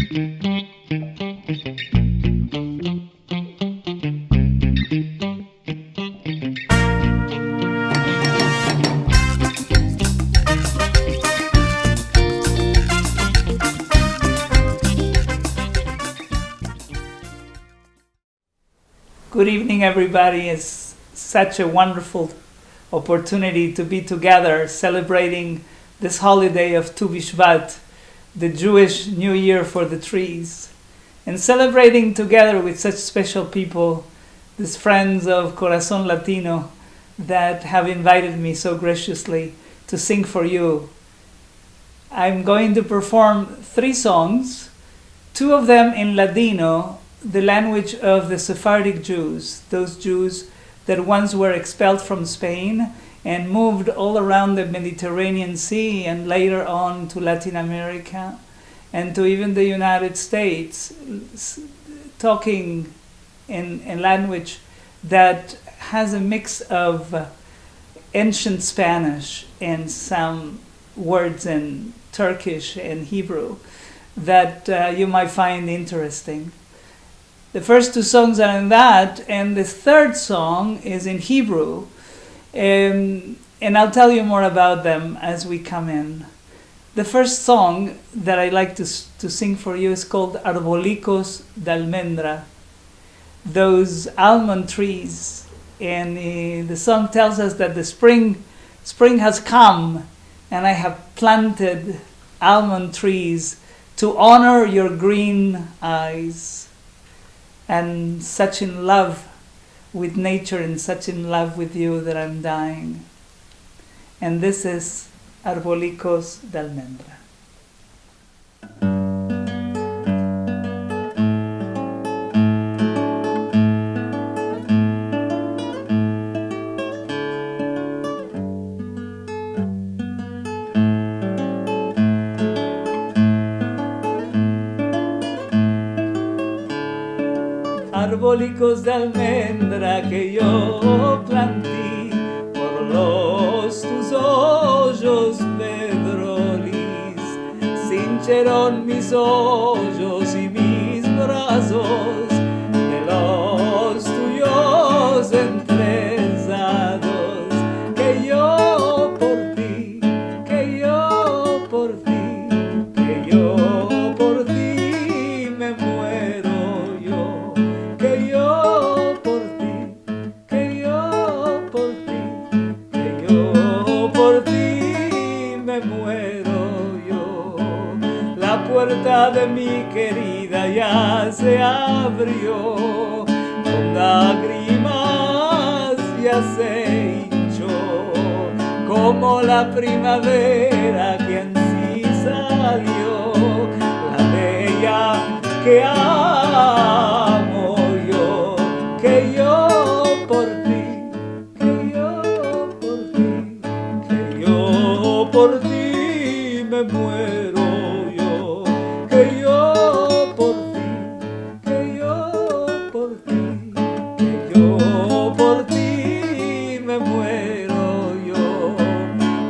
Good evening, everybody. It's such a wonderful opportunity to be together celebrating this holiday of Tu B'Shvat, the Jewish New Year for the trees, and celebrating together with such special people, these friends of Corazon Latino that have invited me so graciously to sing for you. I'm going to perform 3 songs, 2 of them in Ladino, the language of the Sephardic Jews, those Jews that once were expelled from Spain and moved all around the Mediterranean Sea and later on to Latin America and to even the United States, talking in a language that has a mix of ancient Spanish and some words in Turkish and Hebrew that you might find interesting. The first 2 songs are in that, and the 3rd song is in Hebrew, and I'll tell you more about them as we come in. The first song that I like to sing for you is called Arbolicos de Almendra, those almond trees, and the song tells us that the spring has come, and I have planted almond trees to honor your green eyes. And such in love with nature and such in love with you that I'm dying. And this is Arbolicos de Almendra. Arbólicos de almendra que yo planté por los tus hoyos pedrolis, cincharon mis hoyos y mis brazos de los tuyos entrelazados, que yo por ti, que yo por ti, que yo por ti me muero. Que yo por ti, que yo por ti, que yo por ti me muero yo. La puerta de mi querida ya se abrió, con lágrimas ya se hinchó, como la primavera que en sí salió, la bella que amo. Que yo por ti, que yo por ti, que yo por ti me muero yo. Que yo por ti, que yo por ti, que yo por ti me muero yo.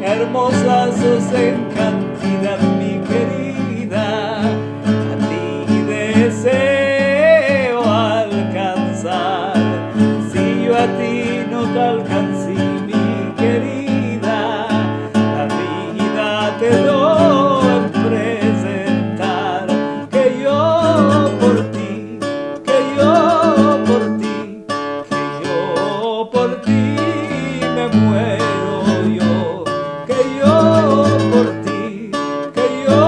Hermosa sos en cantidad, mi querida, a ti deseo alcanzar. A ti no te alcancé, mi querida, la vida te doy en presentar. Que yo por ti, que yo por ti, que yo por ti me muero yo. Que yo por ti, que yo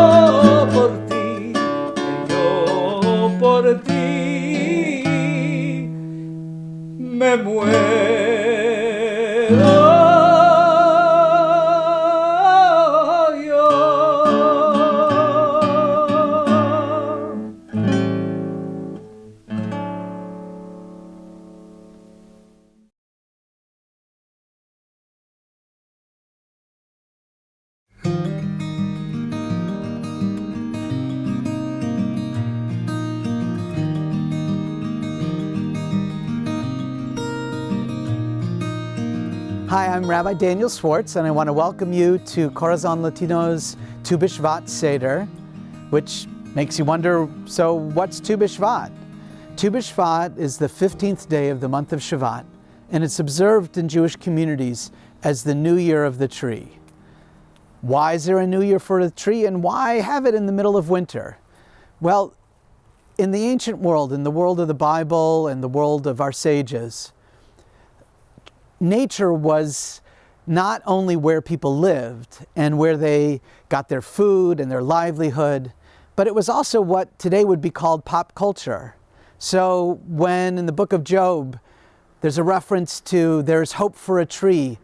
por ti, que yo por ti me muero yo. Hi, I'm Rabbi Daniel Schwartz, and I want to welcome you to Corazon Latino's Tu B'Shvat Seder, which Makes you wonder, so what's Tu B'Shvat? Tu B'Shvat is the 15th day of the month of Shvat, and it's observed in Jewish communities as the new year of the tree. Why is there a new year for the tree, and why have it in the middle of winter? Well, in the ancient world, in the world of the Bible and the world of our sages, nature was not only where people lived and where they got their food and their livelihood, but it was also what today would be called pop culture. So when in the book of Job, there's a reference to there's hope for a tree,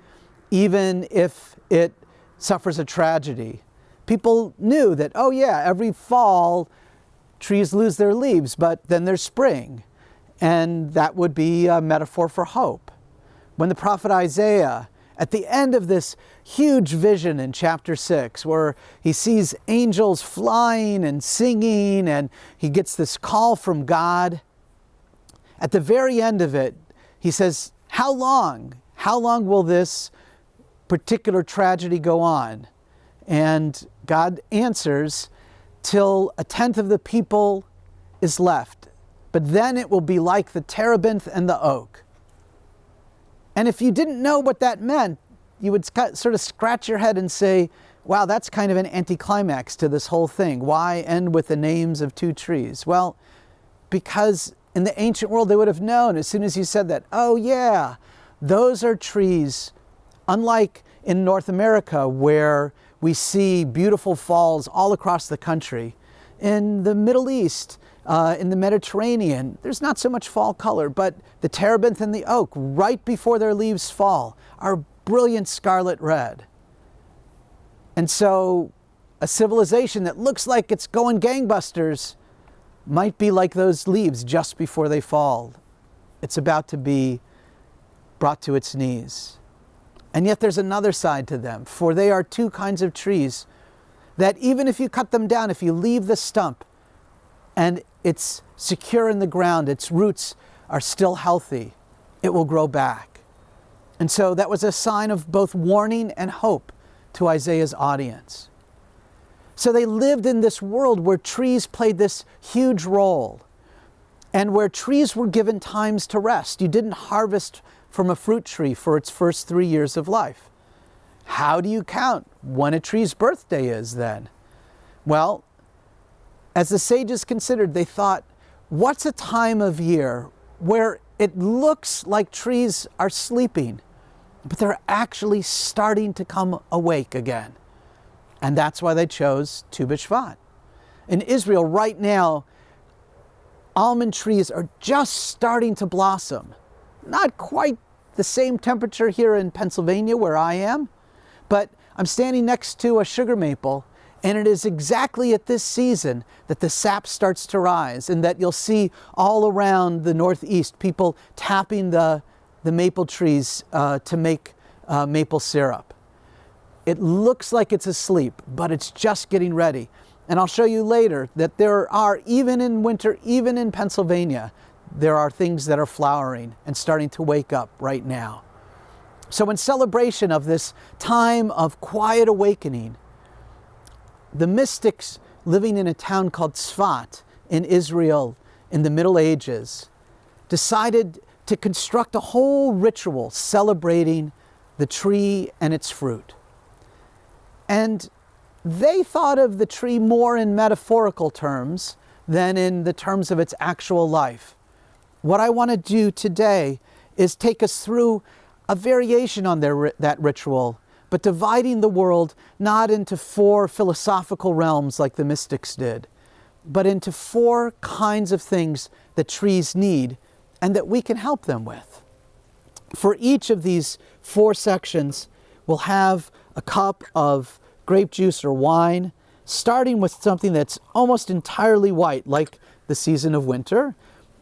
even if it suffers a tragedy. People knew that, oh yeah, every fall trees lose their leaves, but then there's spring. And that would be a metaphor for hope. When the prophet Isaiah, at the end of this huge vision in chapter 6, where he sees angels flying and singing, and he gets this call from God, at the very end of it, he says, how long? How long will this particular tragedy go on? And God answers, till a tenth of the people is left. But then it will be like the terebinth and the oak. And if you didn't know what that meant, you would sort of scratch your head and say, wow, that's kind of an anticlimax to this whole thing. Why end with the names of two trees? Well, because in the ancient world, they would have known as soon as you said that, oh yeah, those are trees, unlike in North America, where we see beautiful falls all across the country. In the Middle East, in the Mediterranean, there's not so much fall color, but the terebinth and the oak, right before their leaves fall, are brilliant scarlet red. And so a civilization that looks like it's going gangbusters might be like those leaves just before they fall. It's about to be brought to its knees. And yet there's another side to them, for they are two kinds of trees that even if you cut them down, if you leave the stump and it's secure in the ground, its roots are still healthy, it will grow back. And so that was a sign of both warning and hope to Isaiah's audience. So they lived in this world where trees played this huge role, and where trees were given times to rest. You didn't harvest from a fruit tree for its first 3 years of life. How do you count when a tree's birthday is then? Well, as the sages considered, they thought, what's a time of year where it looks like trees are sleeping, but they're actually starting to come awake again? And that's why they chose Tu B'Shvat. In Israel right now, almond trees are just starting to blossom. Not quite the same temperature here in Pennsylvania where I am, but I'm standing next to a sugar maple, and it is exactly at this season that the sap starts to rise, and that you'll see all around the Northeast people tapping the maple trees to make maple syrup. It looks like it's asleep, but it's just getting ready. And I'll show you later that there are, even in winter, even in Pennsylvania, there are things that are flowering and starting to wake up right now. So in celebration of this time of quiet awakening, the mystics living in a town called Tzfat in Israel in the Middle Ages decided to construct a whole ritual celebrating the tree and its fruit. And they thought of the tree more in metaphorical terms than in the terms of its actual life. What I want to do today is take us through a variation on that ritual, but dividing the world not into 4 philosophical realms like the mystics did, but into 4 kinds of things that trees need and that we can help them with. For each of these 4 sections, we'll have a cup of grape juice or wine, starting with something that's almost entirely white, like the season of winter.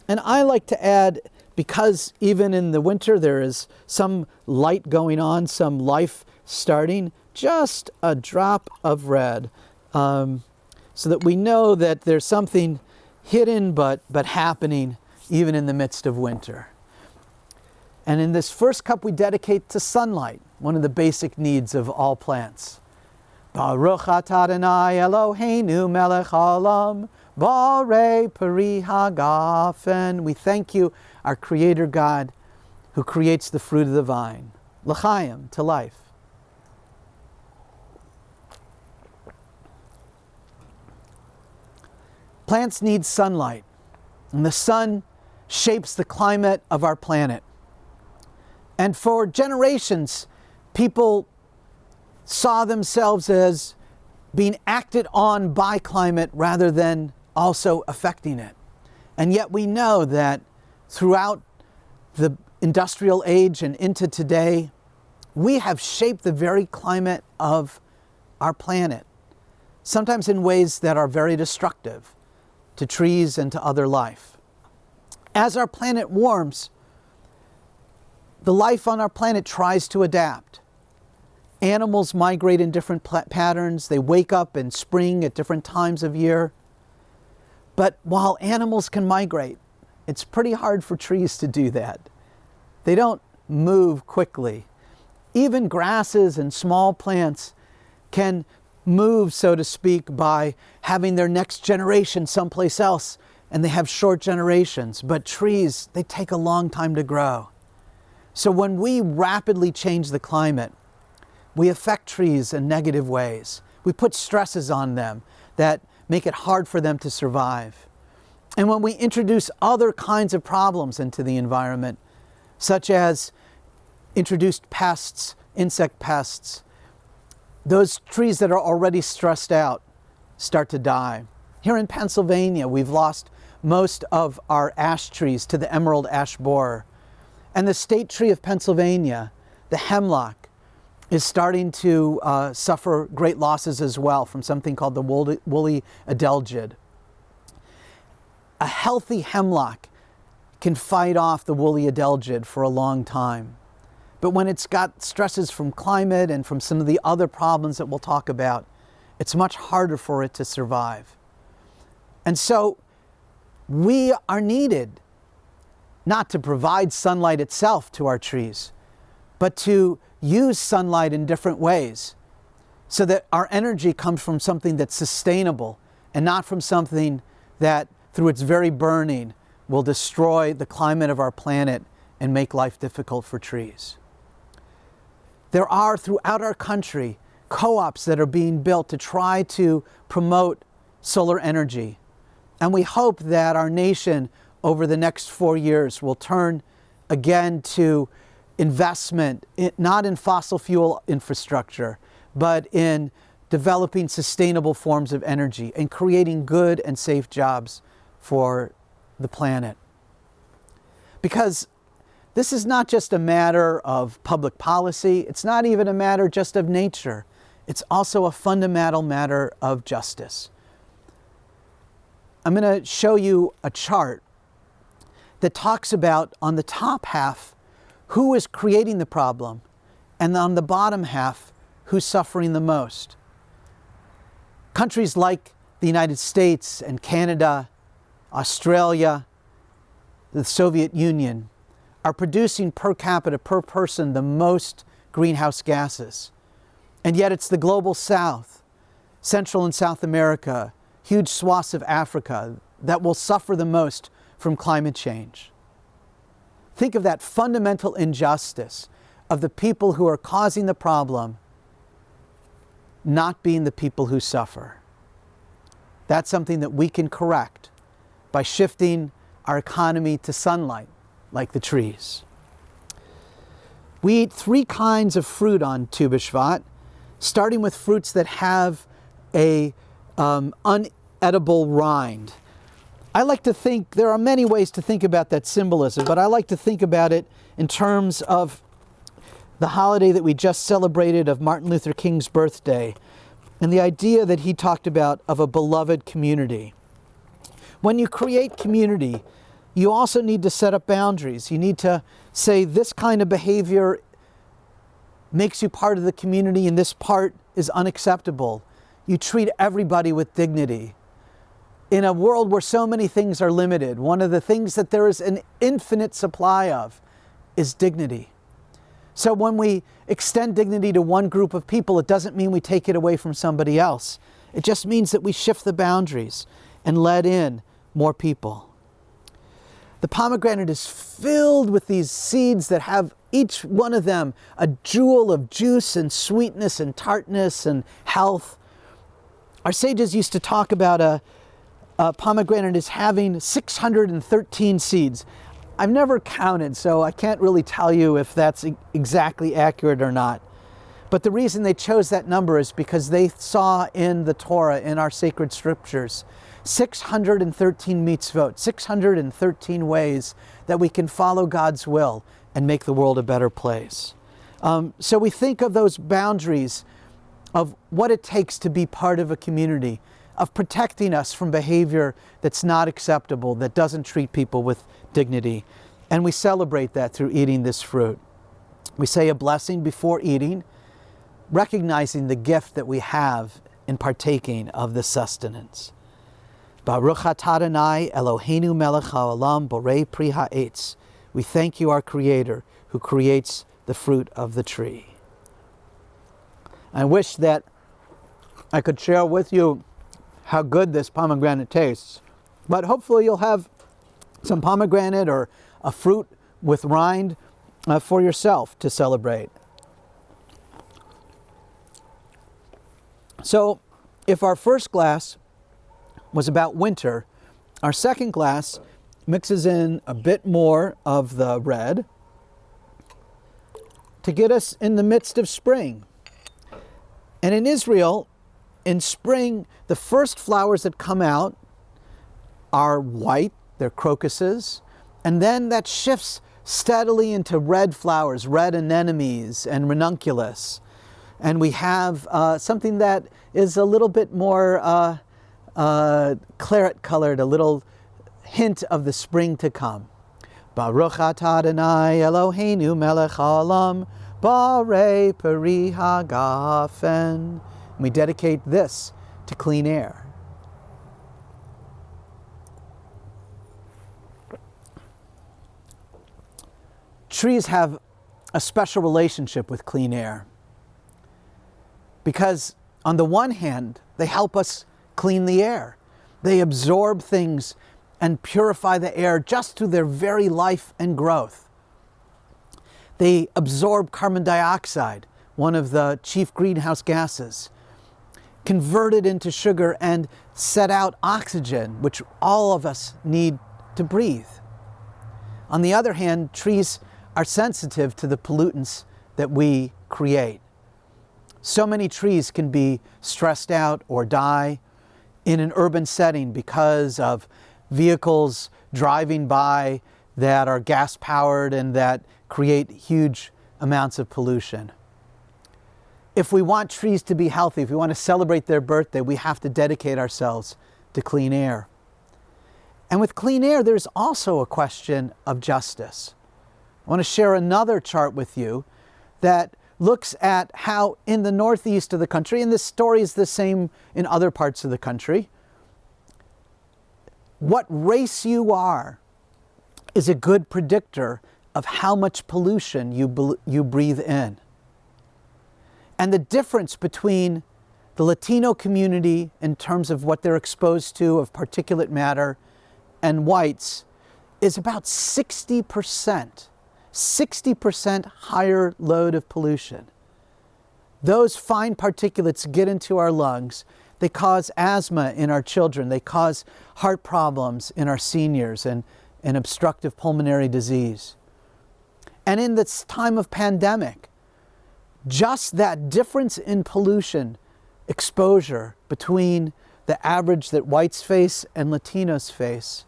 And I like to add, because even in the winter there is some light going on, some life starting, just a drop of red, so that we know that there's something hidden but happening even in the midst of winter. And in this first cup we dedicate to sunlight, one of the basic needs of all plants. Baruch atah Adonai Eloheinu melech haolam, borei peri hagafen. We thank you, our Creator God, who creates the fruit of the vine. L'chaim, to life. Plants need sunlight, and the sun shapes the climate of our planet. And for generations, people saw themselves as being acted on by climate rather than also affecting it. And yet we know that throughout the industrial age and into today, we have shaped the very climate of our planet, sometimes in ways that are very destructive to trees and to other life. As our planet warms, the life on our planet tries to adapt. Animals migrate in different patterns. They wake up in spring at different times of year. But while animals can migrate, it's pretty hard for trees to do that. They don't move quickly. Even grasses and small plants can move, so to speak, by having their next generation someplace else, and they have short generations. But trees, they take a long time to grow. So when we rapidly change the climate, we affect trees in negative ways. We put stresses on them that make it hard for them to survive. And when we introduce other kinds of problems into the environment, such as introduced pests, insect pests, those trees that are already stressed out start to die. Here in Pennsylvania, we've lost most of our ash trees to the emerald ash borer. And the state tree of Pennsylvania, the hemlock, is starting to suffer great losses as well from something called the woolly adelgid. A healthy hemlock can fight off the woolly adelgid for a long time. But when it's got stresses from climate and from some of the other problems that we'll talk about, it's much harder for it to survive. And so we are needed not to provide sunlight itself to our trees, but to use sunlight in different ways so that our energy comes from something that's sustainable and not from something that, through its very burning, will destroy the climate of our planet and make life difficult for trees. There are, throughout our country, co-ops that are being built to try to promote solar energy. And we hope that our nation over the next 4 years will turn again to investment, not in fossil fuel infrastructure, but in developing sustainable forms of energy and creating good and safe jobs for the planet. Because this is not just a matter of public policy, it's not even a matter just of nature, it's also a fundamental matter of justice. I'm going to show you a chart that talks about, on the top half, who is creating the problem, and on the bottom half, who's suffering the most. Countries like the United States and Canada, Australia, the Soviet Union, are producing per capita, per person, the most greenhouse gases. And yet it's the global South, Central and South America, huge swaths of Africa, that will suffer the most from climate change. Think of that fundamental injustice of the people who are causing the problem not being the people who suffer. That's something that we can correct by shifting our economy to sunlight, like the trees. We eat 3 kinds of fruit on Tu B'Shvat, starting with fruits that have a unedible rind. I like to think, there are many ways to think about that symbolism, but I like to think about it in terms of the holiday that we just celebrated of Martin Luther King's birthday, and the idea that he talked about of a beloved community. When you create community, you also need to set up boundaries. You need to say, this kind of behavior makes you part of the community and this part is unacceptable. You treat everybody with dignity. In a world where so many things are limited, one of the things that there is an infinite supply of is dignity. So when we extend dignity to one group of people, it doesn't mean we take it away from somebody else. It just means that we shift the boundaries and let in more people. The pomegranate is filled with these seeds that have each one of them a jewel of juice and sweetness and tartness and health. Our sages used to talk about a pomegranate as having 613 seeds. I've never counted, so I can't really tell you if that's exactly accurate or not. But the reason they chose that number is because they saw in the Torah, in our sacred scriptures, 613 mitzvot, 613 ways that we can follow God's will and make the world a better place. So we think of those boundaries of what it takes to be part of a community, of protecting us from behavior that's not acceptable, that doesn't treat people with dignity. And we celebrate that through eating this fruit. We say a blessing before eating, recognizing the gift that we have in partaking of this sustenance. Baruch atah Adonai Eloheinu melech haolam borei pri ha'etz. We thank you, our Creator, who creates the fruit of the tree. I wish that I could share with you how good this pomegranate tastes, but hopefully you'll have some pomegranate or a fruit with rind for yourself to celebrate. So if our first glass was about winter, our second glass mixes in a bit more of the red to get us in the midst of spring. And in Israel, in spring, the first flowers that come out are white, they're crocuses, and then that shifts steadily into red flowers, red anemones and ranunculus. And we have something that is a little bit more claret colored, a little hint of the spring to come. Baruch atah Adonai Eloheinu melech haolam borei peri hagafen. We dedicate this to clean air. Trees have a special relationship with clean air because on the one hand, they help us clean the air. They absorb things and purify the air just through their very life and growth. They absorb carbon dioxide, one of the chief greenhouse gases, convert it into sugar and set out oxygen, which all of us need to breathe. On the other hand, trees are sensitive to the pollutants that we create. So many trees can be stressed out or die in an urban setting because of vehicles driving by that are gas-powered and that create huge amounts of pollution. If we want trees to be healthy, if we want to celebrate their birthday, we have to dedicate ourselves to clean air. And with clean air, there's also a question of justice. I want to share another chart with you that looks at how in the northeast of the country, and this story is the same in other parts of the country, what race you are is a good predictor of how much pollution you breathe in. And the difference between the Latino community in terms of what they're exposed to of particulate matter and whites is about 60%. 60% higher load of pollution. Those fine particulates get into our lungs. They cause asthma in our children. They cause heart problems in our seniors and obstructive pulmonary disease. And in this time of pandemic, just that difference in pollution exposure between the average that whites face and Latinos face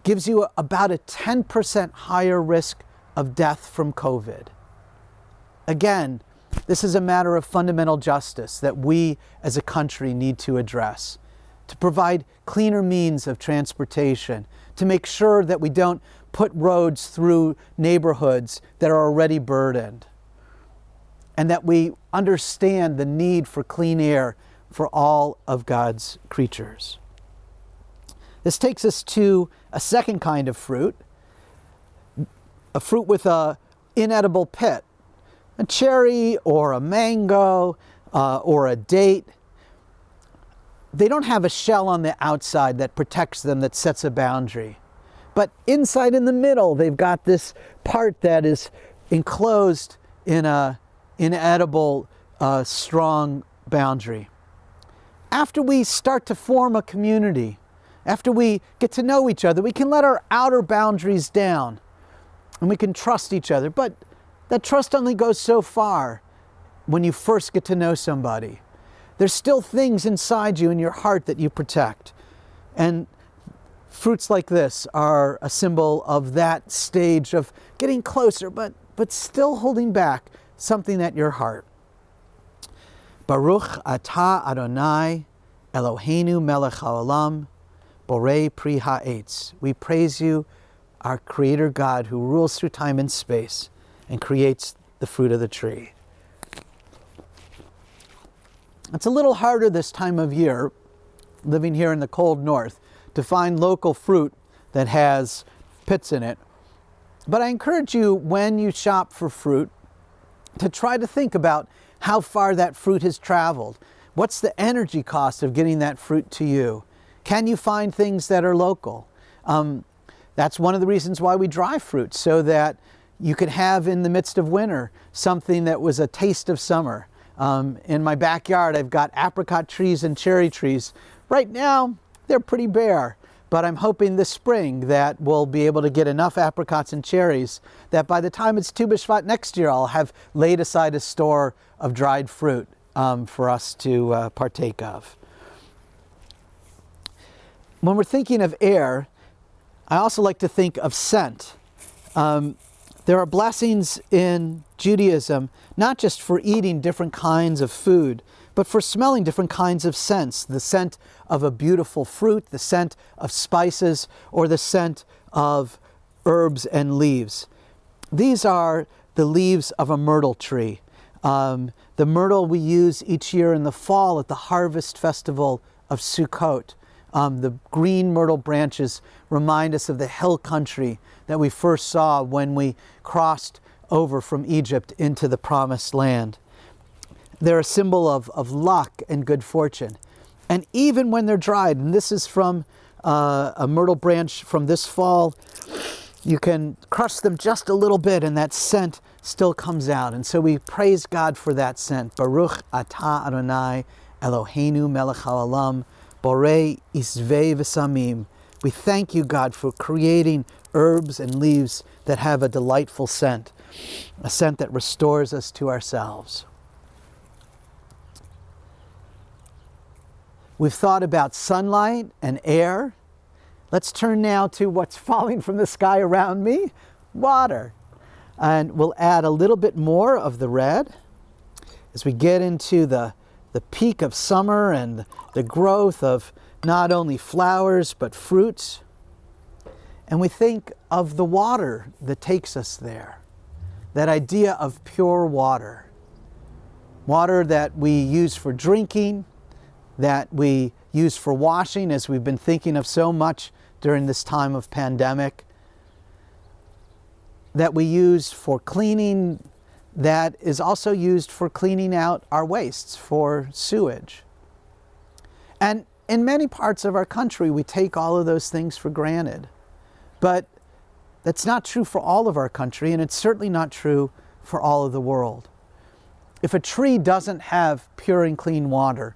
gives you about a 10% higher risk of death from COVID. Again, this is a matter of fundamental justice that we as a country need to address, to provide cleaner means of transportation, to make sure that we don't put roads through neighborhoods that are already burdened, and that we understand the need for clean air for all of God's creatures. This takes us to a second kind of fruit, a fruit with an inedible pit. A cherry or a mango or a date, they don't have a shell on the outside that protects them, that sets a boundary. But inside in the middle, they've got this part that is enclosed in an inedible, strong boundary. After we start to form a community, after we get to know each other, we can let our outer boundaries down and we can trust each other. But that trust only goes so far when you first get to know somebody. There's still things inside you in your heart that you protect. And fruits like this are a symbol of that stage of getting closer, but still holding back something at your heart. Baruch atah Adonai Eloheinu melech haolam borei pri ha'etz. We praise you, our Creator God, who rules through time and space and creates the fruit of the tree. It's a little harder this time of year, living here in the cold north, to find local fruit that has pits in it. But I encourage you, when you shop for fruit, to try to think about how far that fruit has traveled. What's the energy cost of getting that fruit to you? Can you find things that are local? That's one of the reasons why we dry fruit, so that you could have in the midst of winter something that was a taste of summer. In my backyard, I've got apricot trees and cherry trees. Right now, they're pretty bare, but I'm hoping this spring that we'll be able to get enough apricots and cherries that by the time it's Tu B'Shvat next year, I'll have laid aside a store of dried fruit for us to partake of. When we're thinking of air, I also like to think of scent. There are blessings in Judaism, not just for eating different kinds of food, but for smelling different kinds of scents. The scent of a beautiful fruit, the scent of spices, or the scent of herbs and leaves. These are the leaves of a myrtle tree. The myrtle we use each year in the fall at the harvest festival of Sukkot. The green myrtle branches remind us of the hill country that we first saw when we crossed over from Egypt into the Promised Land. They're a symbol of luck and good fortune. And even when they're dried, and this is from a myrtle branch from this fall, you can crush them just a little bit and that scent still comes out. And so we praise God for that scent. Baruch atah Adonai Eloheinu melech haolam borei isvei v'samim. We thank you, God, for creating herbs and leaves that have a delightful scent, a scent that restores us to ourselves. We've thought about sunlight and air. Let's turn now to what's falling from the sky around me, water. And we'll add a little bit more of the red as we get into the peak of summer and the growth of not only flowers but fruits. And we think of the water that takes us there, that idea of pure water. Water that we use for drinking, that we use for washing, as we've been thinking of so much during this time of pandemic, that we use for cleaning, that is also used for cleaning out our wastes, for sewage. And in many parts of our country, we take all of those things for granted. But that's not true for all of our country, and it's certainly not true for all of the world. If a tree doesn't have pure and clean water,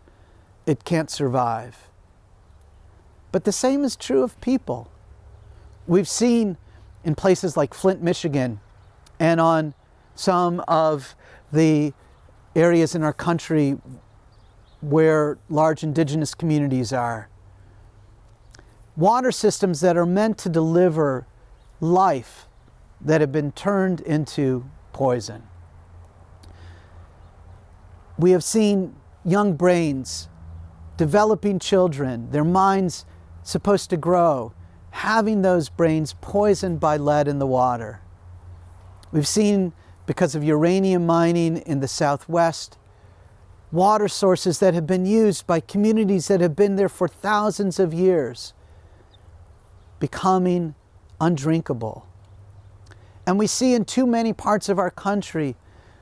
it can't survive. But the same is true of people. We've seen in places like Flint, Michigan, and on some of the areas in our country where large indigenous communities are, water systems that are meant to deliver life that have been turned into poison. We have seen young brains, developing children, their minds supposed to grow, having those brains poisoned by lead in the water. We've seen, because of uranium mining in the Southwest, water sources that have been used by communities that have been there for thousands of years becoming undrinkable. And we see in too many parts of our country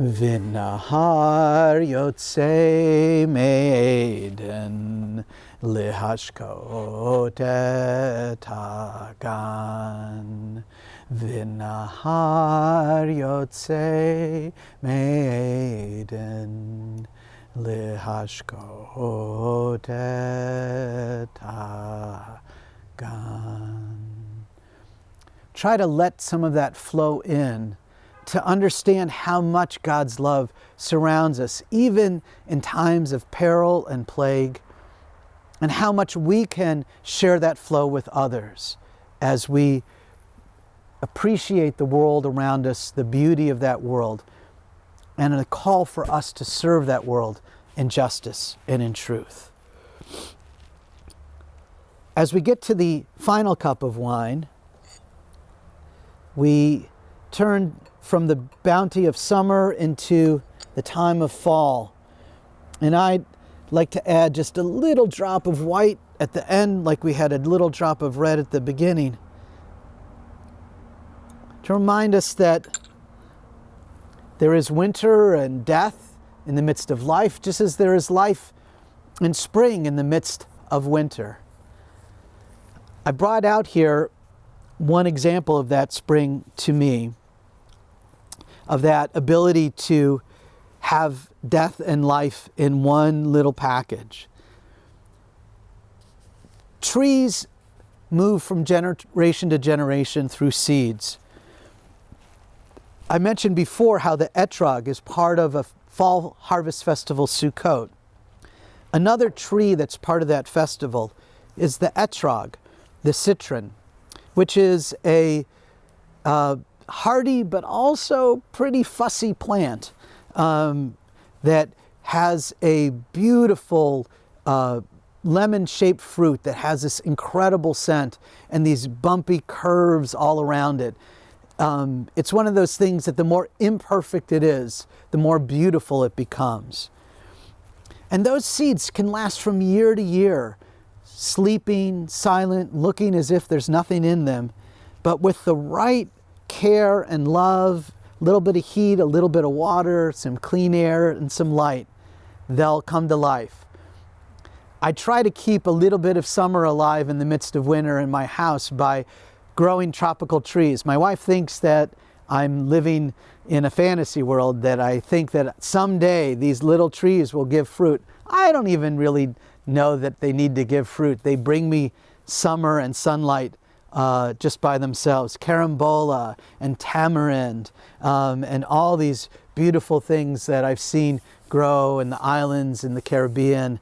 Vinahar Yotze Me'eden Lihashkot et Hagan. Vinahar Yotze Me'eden Lihashkot et Hagan. Try to let some of that flow in, to understand how much God's love surrounds us, even in times of peril and plague, and how much we can share that flow with others as we appreciate the world around us, the beauty of that world, and a call for us to serve that world in justice and in truth. As we get to the final cup of wine, we turn from the bounty of summer into the time of fall. And I'd like to add just a little drop of white at the end, like we had a little drop of red at the beginning, to remind us that there is winter and death in the midst of life, just as there is life and spring in the midst of winter. I brought out here one example of that spring to me, of that ability to have death and life in one little package. Trees move from generation to generation through seeds. I mentioned before how the etrog is part of a fall harvest festival, Sukkot. Another tree that's part of that festival is the etrog, the citron, which is a hardy but also pretty fussy plant that has a beautiful lemon-shaped fruit that has this incredible scent and these bumpy curves all around it. It's one of those things that the more imperfect it is, the more beautiful it becomes. And those seeds can last from year to year, sleeping, silent, looking as if there's nothing in them. But with the right care and love, a little bit of heat, a little bit of water, some clean air, and some light, they'll come to life. I try to keep a little bit of summer alive in the midst of winter in my house by growing tropical trees. My wife thinks that I'm living in a fantasy world, that I think that someday these little trees will give fruit. I don't even really know that they need to give fruit. They bring me summer and sunlight just by themselves. Carambola and tamarind and all these beautiful things that I've seen grow in the islands in the Caribbean.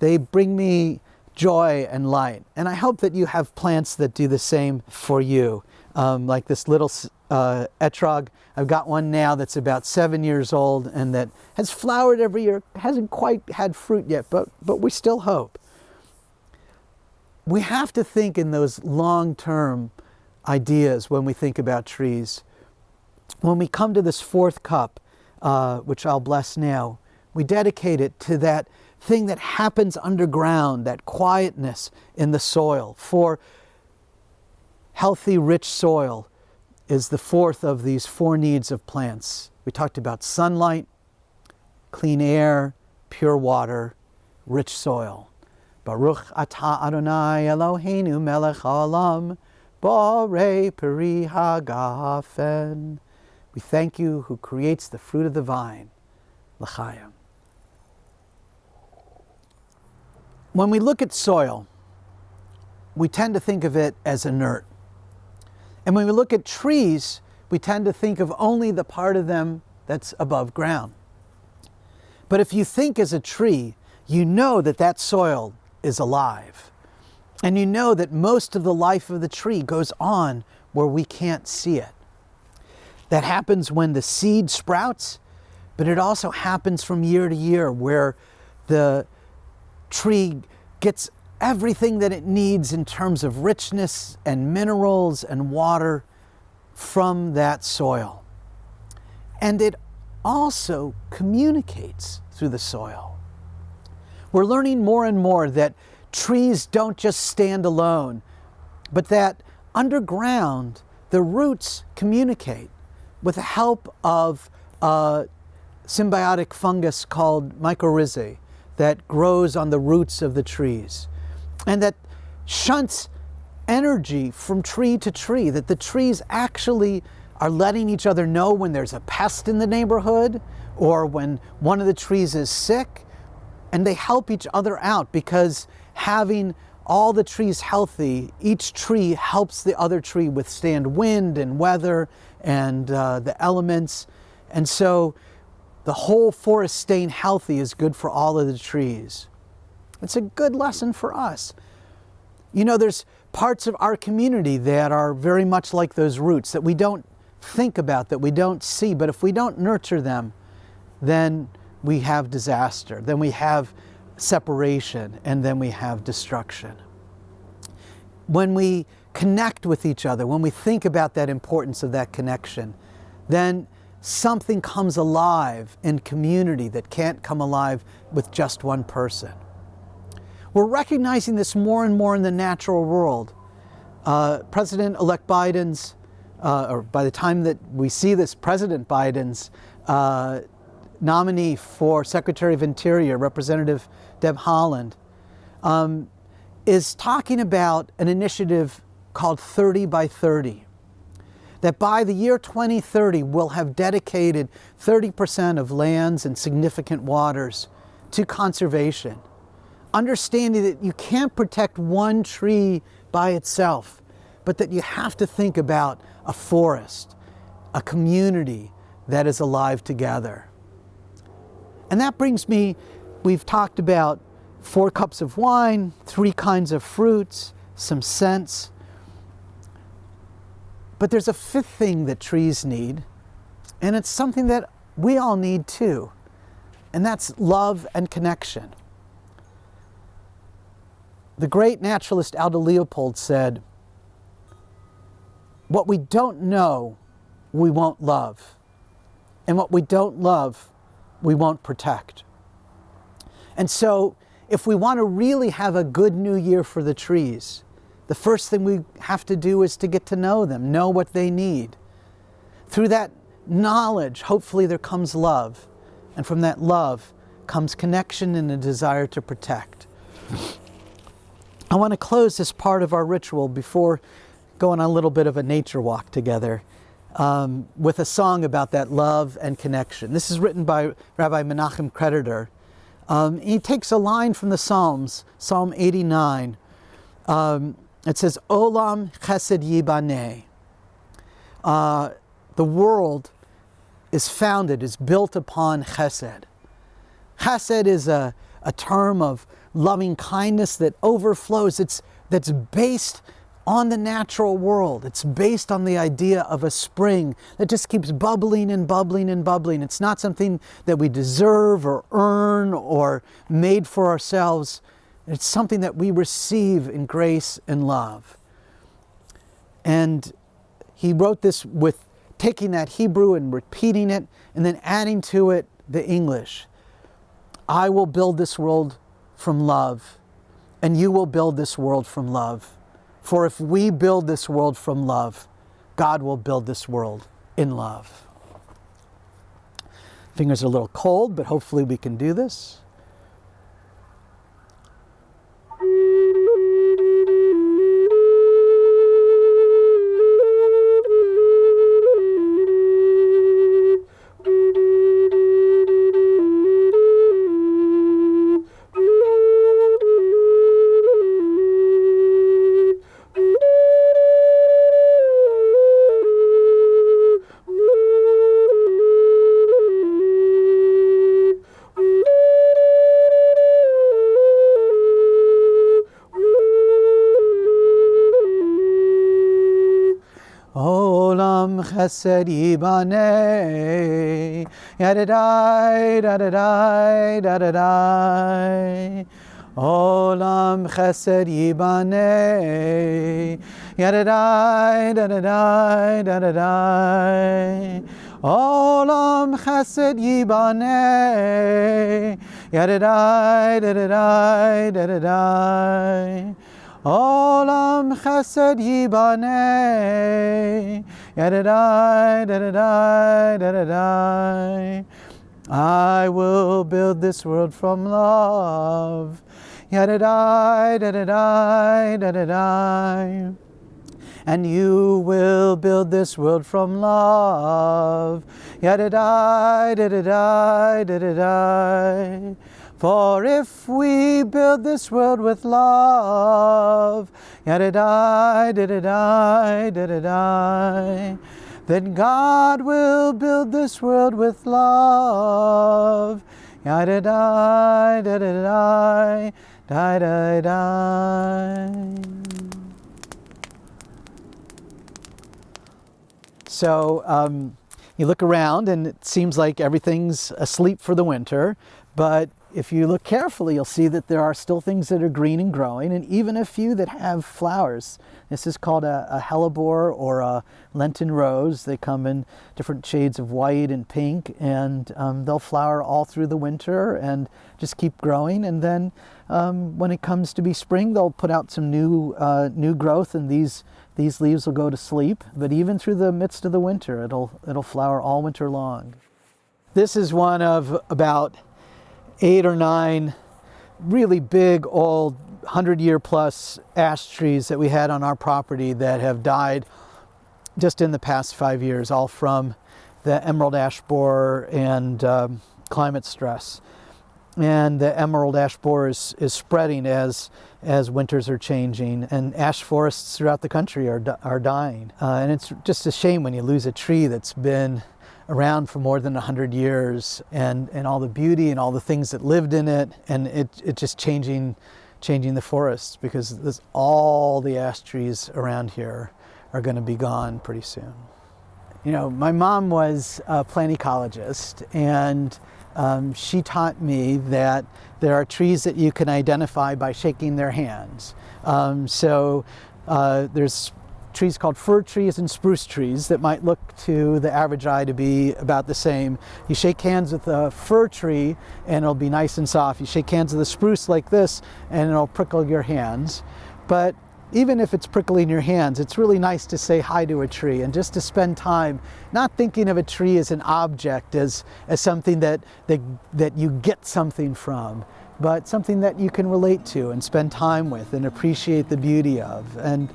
They bring me joy and light. And I hope that you have plants that do the same for you. Like this little etrog. I've got one now that's about 7 years old and that has flowered every year. Hasn't quite had fruit yet, but we still hope. We have to think in those long-term ideas when we think about trees. When we come to this fourth cup, which I'll bless now, we dedicate it to that thing that happens underground, that quietness in the soil. For healthy, rich soil is the fourth of these four needs of plants. We talked about sunlight, clean air, pure water, rich soil. Baruch atah Adonai Eloheinu melech haolam, borei peri hagafen. We thank you who creates the fruit of the vine, l'chaim. When we look at soil, we tend to think of it as inert. And when we look at trees, we tend to think of only the part of them that's above ground. But if you think as a tree, you know that that soil is alive. And you know that most of the life of the tree goes on where we can't see it. That happens when the seed sprouts, but it also happens from year to year where the tree gets everything that it needs in terms of richness and minerals and water from that soil. And it also communicates through the soil. We're learning more and more that trees don't just stand alone, but that underground the roots communicate with the help of a symbiotic fungus called mycorrhizae that grows on the roots of the trees and that shunts energy from tree to tree, that the trees actually are letting each other know when there's a pest in the neighborhood or when one of the trees is sick, and they help each other out because having all the trees healthy, each tree helps the other tree withstand wind and weather and the elements. And so the whole forest staying healthy is good for all of the trees. It's a good lesson for us. You know, there's parts of our community that are very much like those roots that we don't think about, that we don't see, but if we don't nurture them, then we have disaster, then we have separation, and then we have destruction. When we connect with each other, when we think about that importance of that connection, then something comes alive in community that can't come alive with just one person. We're recognizing this more and more in the natural world. President-elect Biden's, or by the time that we see this, President Biden's nominee for Secretary of Interior, Representative Deb Haaland, is talking about an initiative called 30 by 30. That by the year 2030, we'll have dedicated 30% of lands and significant waters to conservation. Understanding that you can't protect one tree by itself, but that you have to think about a forest, a community that is alive together. And that brings me, we've talked about 4 cups of wine, 3 kinds of fruits, some scents. But there's a 5th thing that trees need, and it's something that we all need too, and that's love and connection. The great naturalist Aldo Leopold said, "What we don't know, we won't love. And what we don't love, we won't protect." And so, if we want to really have a good new year for the trees, the first thing we have to do is to get to know them, know what they need. Through that knowledge, hopefully there comes love. And from that love comes connection and a desire to protect. I want to close this part of our ritual before going on a little bit of a nature walk together with a song about that love and connection. This is written by Rabbi Menachem Creditor. He takes a line from the Psalms, Psalm 89. It says, Olam chesed yibaneh. The world is founded, is built upon chesed. Chesed is a term of loving kindness that overflows. That's based on the natural world. It's based on the idea of a spring that just keeps bubbling and bubbling and bubbling. It's not something that we deserve or earn or made for ourselves. It's something that we receive in grace and love. And he wrote this with taking that Hebrew and repeating it and then adding to it the English. I will build this world from love, and you will build this world from love. For if we build this world from love, God will build this world in love. Fingers are a little cold, but hopefully we can do this. Chesed yibaneh, yadadai, dadadai, dadadai. Olam chesed yibaneh, yadadai, dadadai, dadadai. Olam chesed yibaneh, yadadai, dadadai, dadadai. Olam Olam chesed yibaneh. Yadadai, dadadai, dadadai. I will build this world from love. Yadadai, dadadai, dadadai. And you will build this world from love. Yadadai, dadadai, dadadai. For if we build this world with love, yadadai, dadadai, dadadai, then God will build this world with love. Yadadai, dadadai, dadadai. So you look around and it seems like everything's asleep for the winter, but if you look carefully, you'll see that there are still things that are green and growing, and even a few that have flowers. This is called a hellebore or a Lenten rose. They come in different shades of white and pink, and they'll flower all through the winter and just keep growing. And then when it comes to be spring, they'll put out some new growth, and these leaves will go to sleep. But even through the midst of the winter, it'll flower all winter long. This is one of about 8 or 9 really big, old, 100-year-plus ash trees that we had on our property that have died just in the past 5 years, all from the emerald ash borer and climate stress. And the emerald ash borer is spreading as winters are changing, and ash forests throughout the country are dying. And it's just a shame when you lose a tree that's been around for more than 100 years, and all the beauty and all the things that lived in it, and it just changing the forests, because all the ash trees around here are going to be gone pretty soon. You know, my mom was a plant ecologist, and she taught me that there are trees that you can identify by shaking their hands. There's trees called fir trees and spruce trees that might look to the average eye to be about the same. You shake hands with a fir tree and it'll be nice and soft. You shake hands with a spruce like this and it'll prickle your hands. But even if it's prickling your hands, it's really nice to say hi to a tree and just to spend time not thinking of a tree as an object, as something that you get something from, but something that you can relate to and spend time with and appreciate the beauty of, and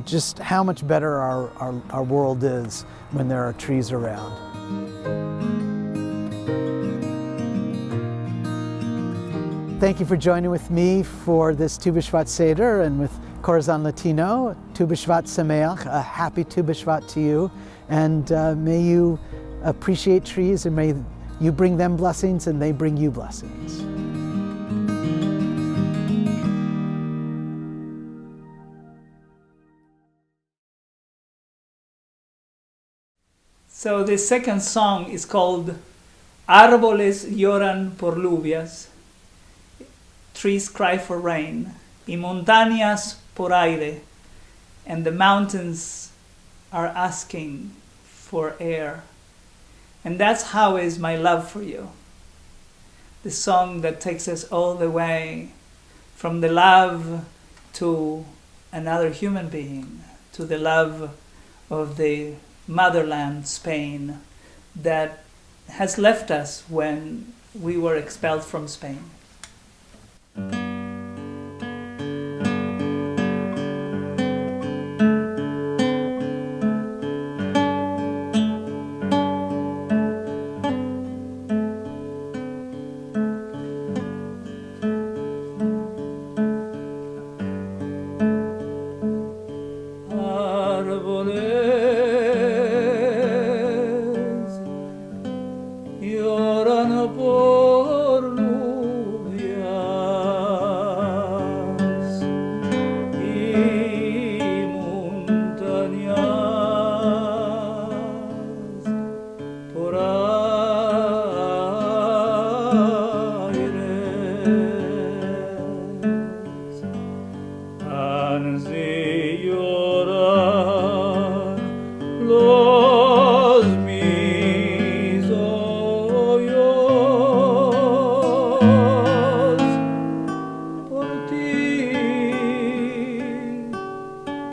just how much better our world is when there are trees around. Thank you for joining with me for this Tu B'Shvat Seder, and with Corazon Latino, Tu B'Shvat Sameach, a happy Tu B'Shvat to you, and may you appreciate trees, and may you bring them blessings and they bring you blessings. So the second song is called Árboles lloran por lluvias, trees cry for rain, y montañas por aire, and the mountains are asking for air. And that's how is my love for you. The song that takes us all the way from the love to another human being, to the love of the motherland, Spain, that has left us when we were expelled from Spain.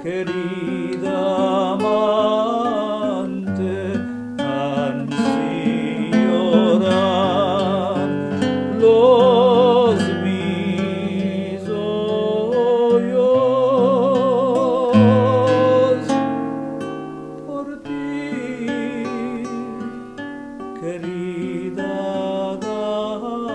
querida amante, ansí llorar los mis hoyos por ti, querida dama.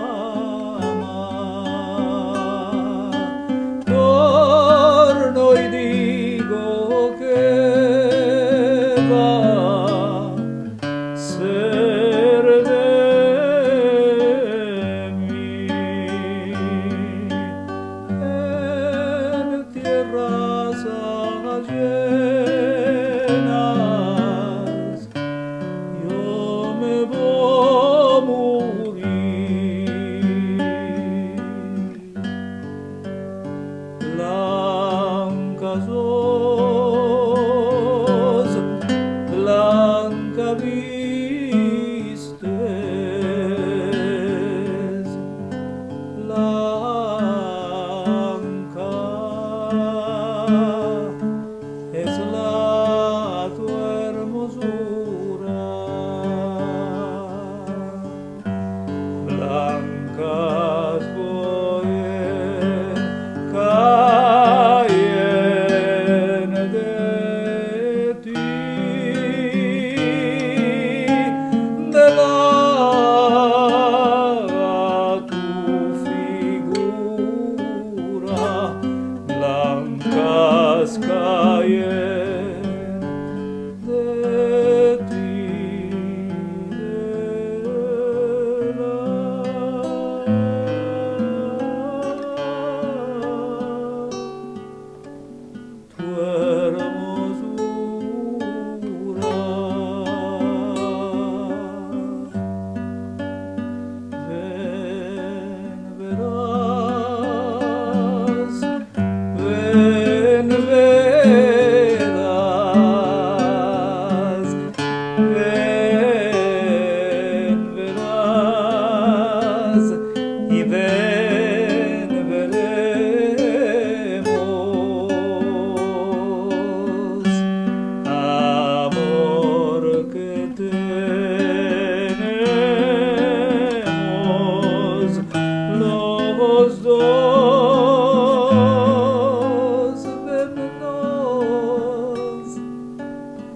Torno y digo que va a ser de mí en tierras ajenas. Yo me voy a morir. Blanca sos, blanca vistes, blanca es tu hermosura. Blancas voy caen de ti, de tu figura. Blancas caen de ti, tu hermosura. Ven, verás, ven, verás, ven, verás, y ven, veremos amor que tenemos los dos. Vennos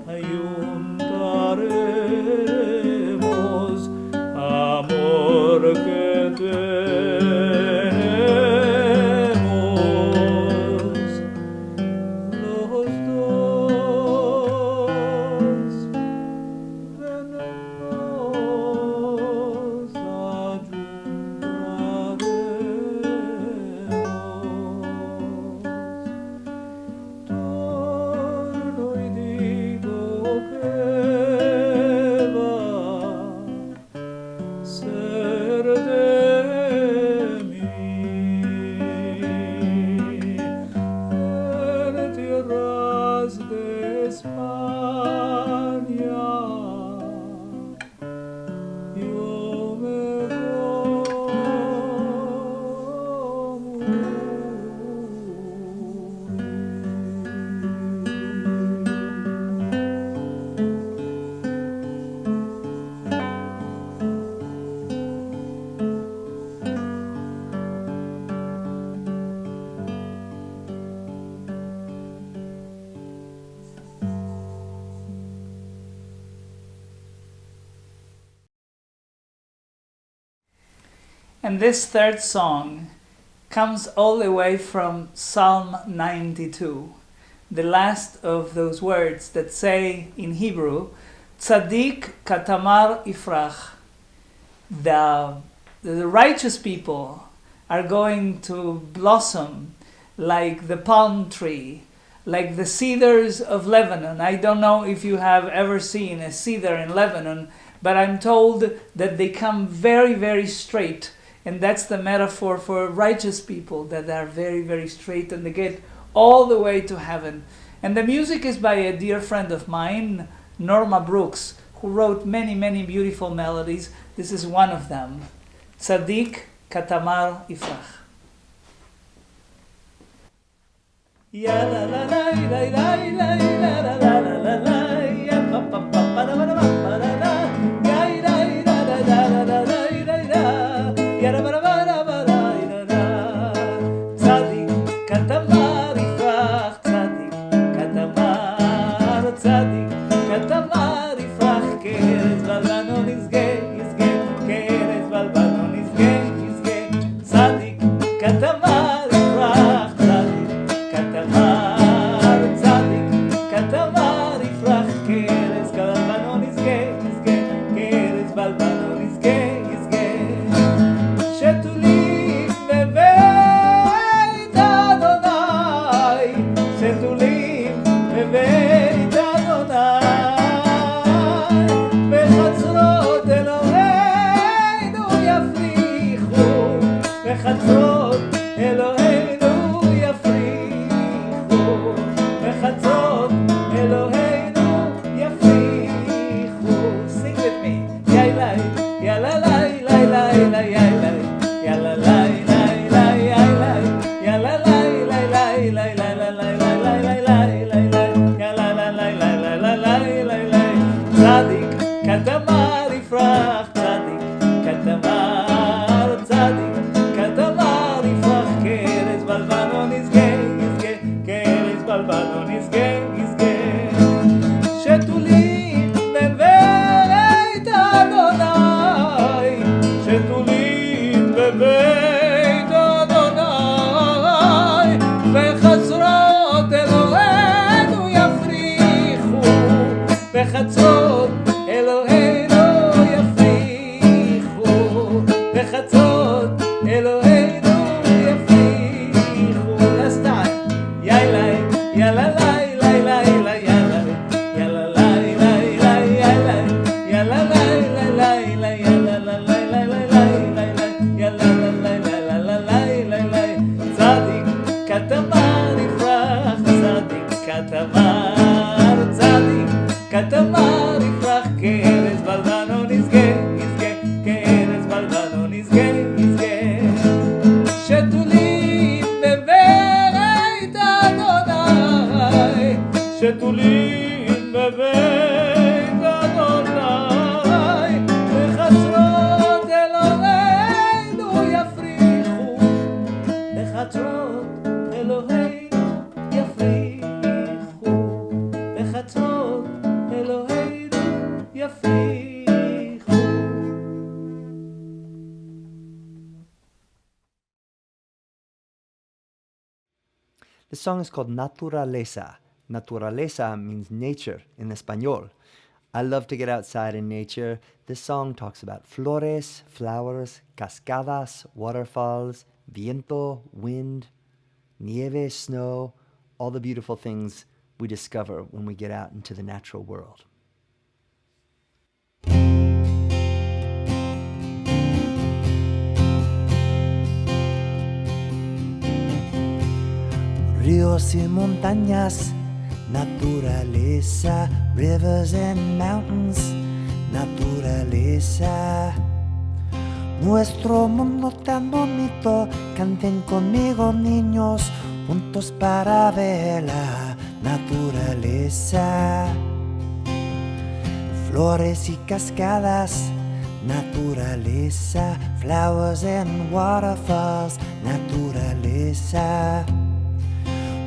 ayuntaremos amor que tenemos los dos. Vennos ayuntaremos. Torno y digo que va a ser de mí en tierras de España. Yo me voy And this third song comes all the way from Psalm 92, the last of those words that say in Hebrew, Tzadik katamar ifrach. The righteous people are going to blossom like the palm tree, like the cedars of Lebanon. I don't know if you have ever seen a cedar in Lebanon, but I'm told that they come very, very straight. And that's the metaphor for righteous people, that are very, very straight and they get all the way to heaven. And the music is by a dear friend of mine, Norma Brooks, who wrote many, many beautiful melodies. This is one of them. Tzadik katamar ifrach. Ya la la la The song is called Naturaleza. Naturaleza means nature in Espanol. I love to get outside in nature. This song talks about flores, flowers, cascadas, waterfalls, viento, wind, nieve, snow, all the beautiful things we discover when we get out into the natural world. Ríos y montañas, naturaleza, rivers and mountains, naturaleza. Nuestro mundo tan bonito, canten conmigo niños, juntos para ver la naturaleza. Flores y cascadas, naturaleza, flowers and waterfalls, naturaleza.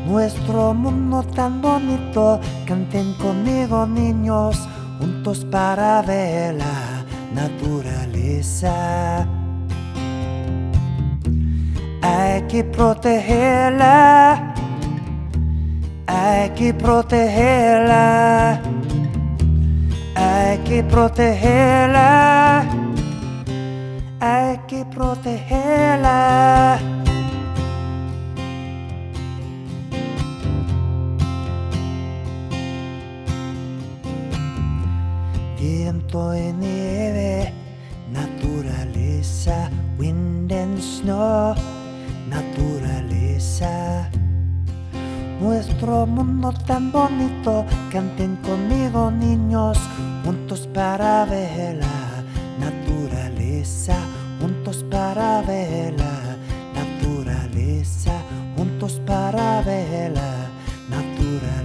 Nuestro mundo tan bonito, canten conmigo niños, juntos para ver la naturaleza. Hay que protegerla, hay que protegerla, hay que protegerla, hay que protegerla. Viento y nieve, naturaleza, wind and snow, naturaleza. Nuestro mundo tan bonito, canten conmigo niños, juntos para ver la naturaleza, juntos para ver la naturaleza, juntos para ver la naturaleza.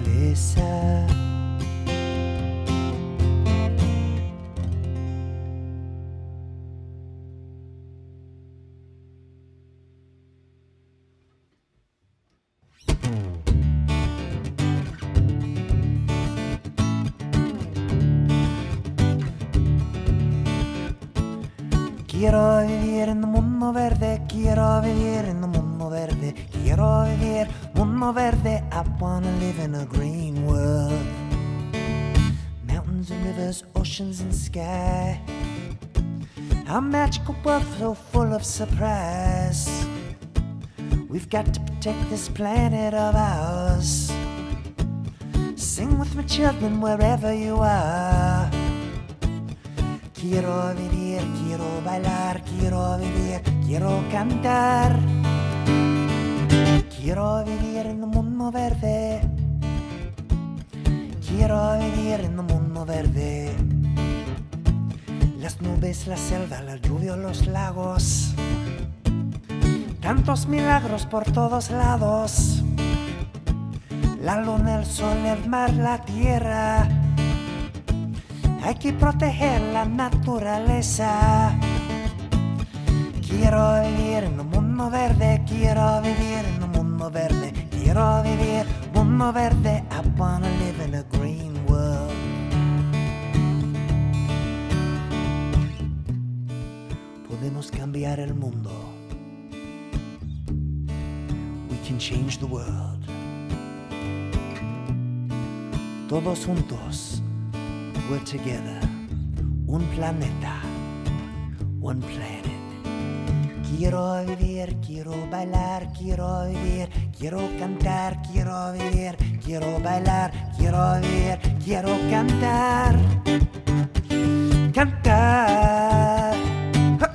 Quiero vivir en un mundo verde, quiero vivir en un mundo verde, quiero vivir mundo verde. I wanna live in a green world. Mountains and rivers, oceans and sky, a magical world so full of surprise. We've got to protect this planet of ours. Sing with my children wherever you are. Quiero vivir, quiero bailar, quiero vivir, quiero cantar. Quiero vivir en un mundo verde. Quiero vivir en un mundo verde. Las nubes, la selva, la lluvia, los lagos. Tantos milagros por todos lados. La luna, el sol, el mar, la tierra. Hay que proteger la naturaleza. Quiero vivir en un mundo verde. Quiero vivir en un mundo verde. Quiero vivir mundo verde. I wanna live in a green world. Podemos cambiar el mundo. We can change the world. Todos juntos. We're together. Un planeta. One planet. Quiero vivir, quiero bailar, quiero vivir, quiero cantar, quiero vivir, quiero bailar, quiero vivir, quiero cantar. Cantar. ¡Ja!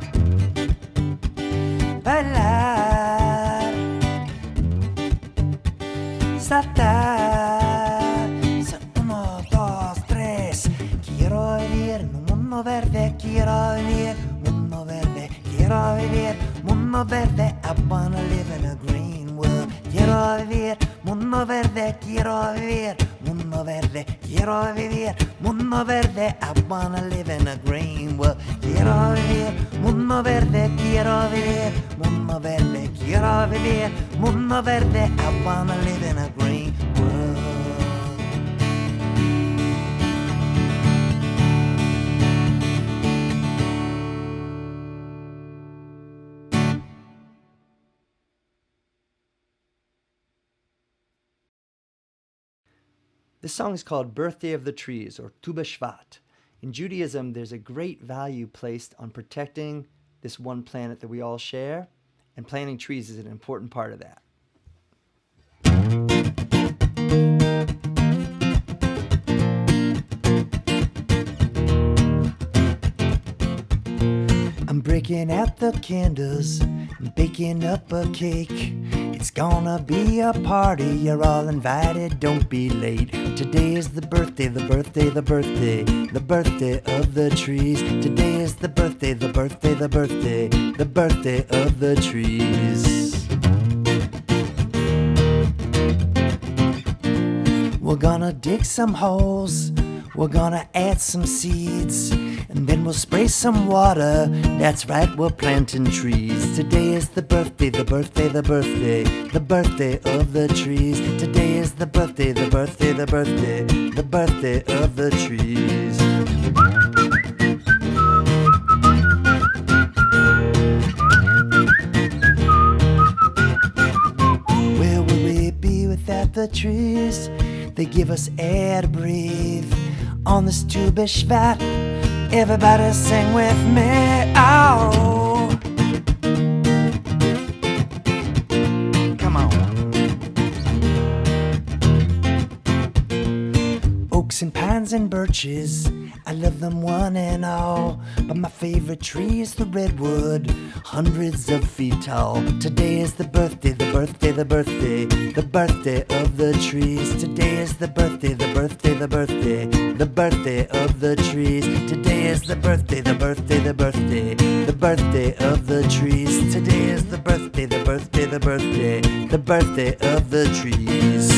Bailar. Saltar. 1, 2, 3. Quiero vivir en un mundo verde, quiero vivir mundo verde, quiero vivir mundo verde. I wanna live in a green world. Quiero vivir mundo verde, quiero vivir mundo verde, quiero vivir mundo verde. I wanna live in a green world. Quiero vivir mundo verde, quiero vivir mundo verde, quiero vivir mundo verde. I wanna live in a green world. This song is called Birthday of the Trees, or Tu B'Shvat. In Judaism, there's a great value placed on protecting this one planet that we all share, and planting trees is an important part of that. I'm breaking out the candles and baking up a cake. It's gonna be a party, you're all invited, don't be late. Today is the birthday, the birthday, the birthday, the birthday of the trees. Today is the birthday, the birthday, the birthday, the birthday of the trees. We're gonna dig some holes, we're gonna add some seeds, and then we'll spray some water. That's right, we're planting trees. Today is the birthday, the birthday, the birthday, the birthday of the trees. Today is the birthday, the birthday, the birthday, the birthday of the trees. Where would we be without the trees? They give us air to breathe. On this Tu B'Shvat, everybody sing with me. Oh, come on. Oaks and pines and birches, I love them one and all. But my favorite tree is the redwood, hundreds of feet tall. Today is the birthday, the birthday, the birthday, the birthday of the trees. Today is the birthday, the birthday, the birthday, the birthday of the trees. Today is the birthday, the birthday, the birthday, the birthday of the trees. Today is the birthday, the birthday, the birthday, the birthday of the trees.